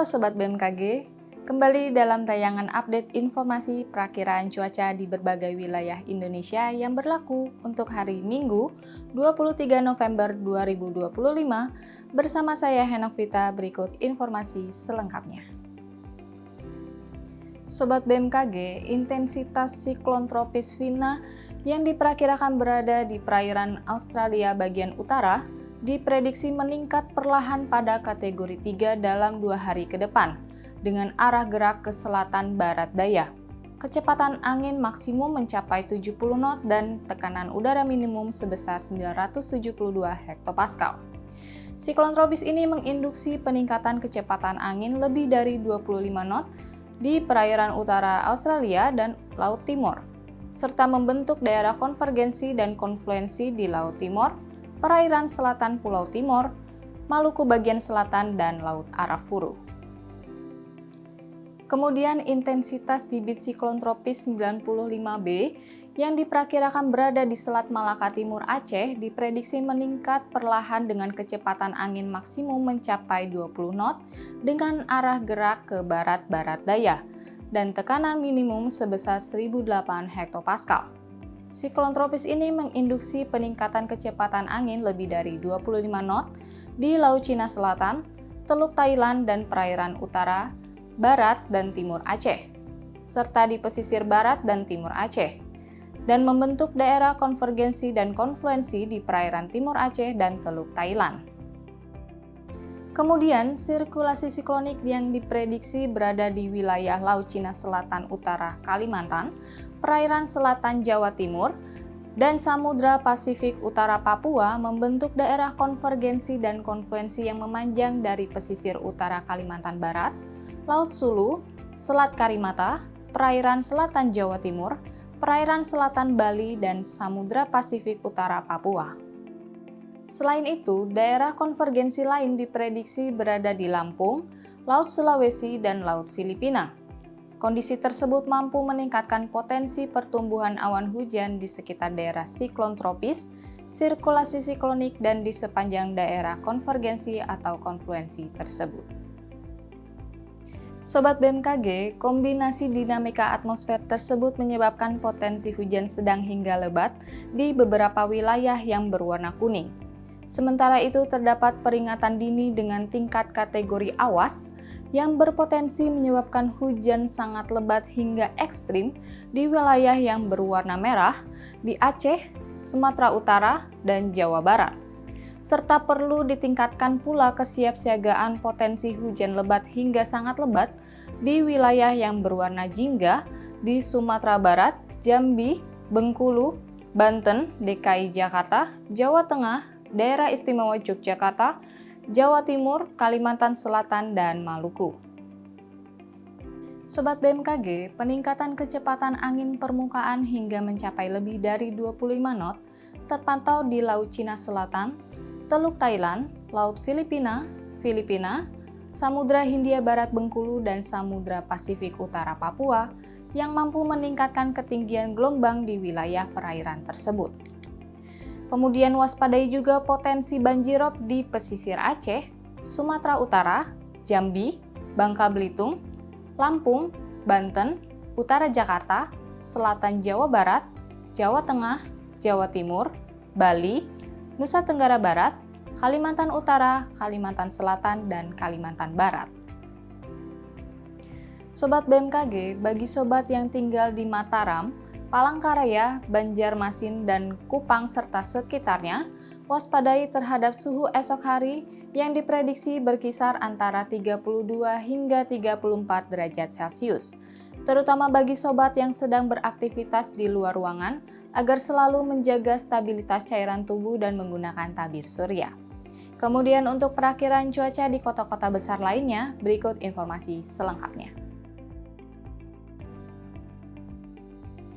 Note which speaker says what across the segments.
Speaker 1: Sobat BMKG, kembali dalam tayangan update informasi perakiraan cuaca di berbagai wilayah Indonesia yang berlaku untuk hari Minggu 23 November 2025 bersama saya Henok Vita. Berikut informasi selengkapnya. Sobat BMKG, intensitas siklon tropis Vina yang diperkirakan berada di perairan Australia bagian utara diprediksi meningkat perlahan pada kategori 3 dalam 2 hari ke depan dengan arah gerak ke selatan barat daya. Kecepatan angin maksimum mencapai 70 knot dan tekanan udara minimum sebesar 972 hektopascal. Siklon tropis ini menginduksi peningkatan kecepatan angin lebih dari 25 knot di perairan utara Australia dan Laut Timur, serta membentuk daerah konvergensi dan konfluensi di Laut Timur, perairan selatan Pulau Timur, Maluku bagian selatan, dan Laut Arafuru. Kemudian intensitas bibit siklon tropis 95B yang diperkirakan berada di Selat Malaka Timur Aceh diprediksi meningkat perlahan dengan kecepatan angin maksimum mencapai 20 knot dengan arah gerak ke barat-barat daya dan tekanan minimum sebesar 1008 hektopascal. Siklon tropis ini menginduksi peningkatan kecepatan angin lebih dari 25 knot di Laut Cina Selatan, Teluk Thailand, dan perairan utara, barat, dan timur Aceh, serta di pesisir barat dan timur Aceh, dan membentuk daerah konvergensi dan konfluensi di perairan timur Aceh dan Teluk Thailand. Kemudian, sirkulasi siklonik yang diprediksi berada di wilayah Laut Cina Selatan Utara Kalimantan, perairan selatan Jawa Timur, dan Samudra Pasifik Utara Papua membentuk daerah konvergensi dan konfluensi yang memanjang dari pesisir utara Kalimantan Barat, Laut Sulu, Selat Karimata, perairan selatan Jawa Timur, perairan selatan Bali, dan Samudra Pasifik Utara Papua. Selain itu, daerah konvergensi lain diprediksi berada di Lampung, Laut Sulawesi, dan Laut Filipina. Kondisi tersebut mampu meningkatkan potensi pertumbuhan awan hujan di sekitar daerah siklon tropis, sirkulasi siklonik, dan di sepanjang daerah konvergensi atau konfluensi tersebut. Sobat BMKG, kombinasi dinamika atmosfer tersebut menyebabkan potensi hujan sedang hingga lebat di beberapa wilayah yang berwarna kuning. Sementara itu, terdapat peringatan dini dengan tingkat kategori awas yang berpotensi menyebabkan hujan sangat lebat hingga ekstrim di wilayah yang berwarna merah di Aceh, Sumatera Utara, dan Jawa Barat. Serta perlu ditingkatkan pula kesiapsiagaan potensi hujan lebat hingga sangat lebat di wilayah yang berwarna jingga di Sumatera Barat, Jambi, Bengkulu, Banten, DKI Jakarta, Jawa Tengah, Daerah Istimewa Yogyakarta, Jawa Timur, Kalimantan Selatan, dan Maluku. Sobat BMKG, peningkatan kecepatan angin permukaan hingga mencapai lebih dari 25 knot terpantau di Laut Cina Selatan, Teluk Thailand, Laut Filipina, Samudra Hindia Barat Bengkulu, dan Samudra Pasifik Utara Papua yang mampu meningkatkan ketinggian gelombang di wilayah perairan tersebut. Kemudian waspadai juga potensi banjirop di pesisir Aceh, Sumatera Utara, Jambi, Bangka Belitung, Lampung, Banten, Utara Jakarta, Selatan Jawa Barat, Jawa Tengah, Jawa Timur, Bali, Nusa Tenggara Barat, Kalimantan Utara, Kalimantan Selatan, dan Kalimantan Barat. Sobat BMKG, bagi sobat yang tinggal di Mataram, Palangkaraya, Banjarmasin, dan Kupang serta sekitarnya, waspadai terhadap suhu esok hari yang diprediksi berkisar antara 32 hingga 34 derajat Celcius. Terutama bagi sobat yang sedang beraktivitas di luar ruangan agar selalu menjaga stabilitas cairan tubuh dan menggunakan tabir surya. Kemudian untuk perakiraan cuaca di kota-kota besar lainnya, berikut informasi selengkapnya.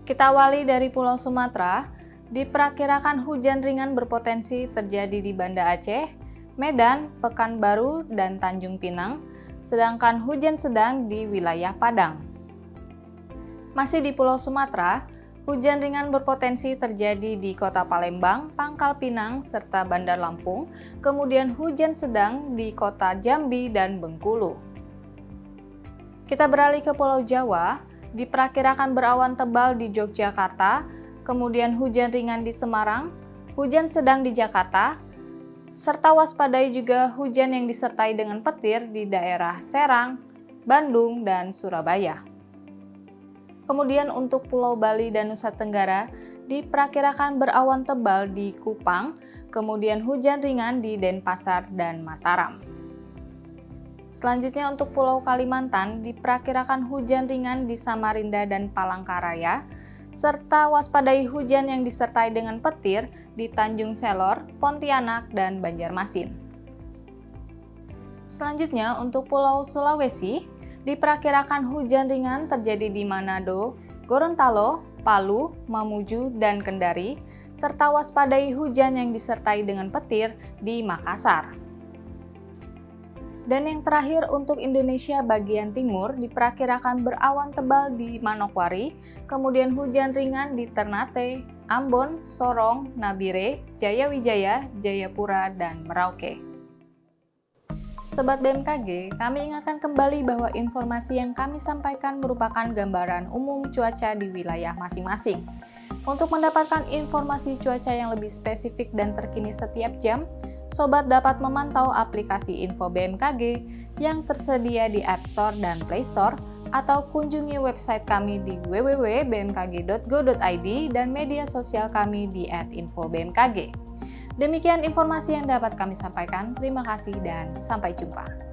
Speaker 1: Kita awali dari Pulau Sumatera, diperkirakan hujan ringan berpotensi terjadi di Banda Aceh, Medan, Pekanbaru, dan Tanjung Pinang, sedangkan hujan sedang di wilayah Padang. Masih di Pulau Sumatera, hujan ringan berpotensi terjadi di Kota Palembang, Pangkal Pinang, serta Bandar Lampung, kemudian hujan sedang di Kota Jambi dan Bengkulu. Kita beralih ke Pulau Jawa, diperkirakan berawan tebal di Yogyakarta, kemudian hujan ringan di Semarang, hujan sedang di Jakarta, serta waspadai juga hujan yang disertai dengan petir di daerah Serang, Bandung, dan Surabaya. Kemudian untuk Pulau Bali dan Nusa Tenggara, diperkirakan berawan tebal di Kupang, kemudian hujan ringan di Denpasar dan Mataram. Selanjutnya untuk Pulau Kalimantan, diperkirakan hujan ringan di Samarinda dan Palangkaraya, serta waspadai hujan yang disertai dengan petir di Tanjung Selor, Pontianak, dan Banjarmasin. Selanjutnya untuk Pulau Sulawesi, diperkirakan hujan ringan terjadi di Manado, Gorontalo, Palu, Mamuju, dan Kendari, serta waspadai hujan yang disertai dengan petir di Makassar. Dan yang terakhir untuk Indonesia bagian timur diperkirakan berawan tebal di Manokwari, kemudian hujan ringan di Ternate, Ambon, Sorong, Nabire, Jayawijaya, Jayapura, dan Merauke. Sobat BMKG, kami ingatkan kembali bahwa informasi yang kami sampaikan merupakan gambaran umum cuaca di wilayah masing-masing. Untuk mendapatkan informasi cuaca yang lebih spesifik dan terkini setiap jam, Sobat dapat memantau aplikasi Info BMKG yang tersedia di App Store dan Play Store atau kunjungi website kami di www.bmkg.go.id dan media sosial kami di @infobmkg. Demikian informasi yang dapat kami sampaikan. Terima kasih dan sampai jumpa.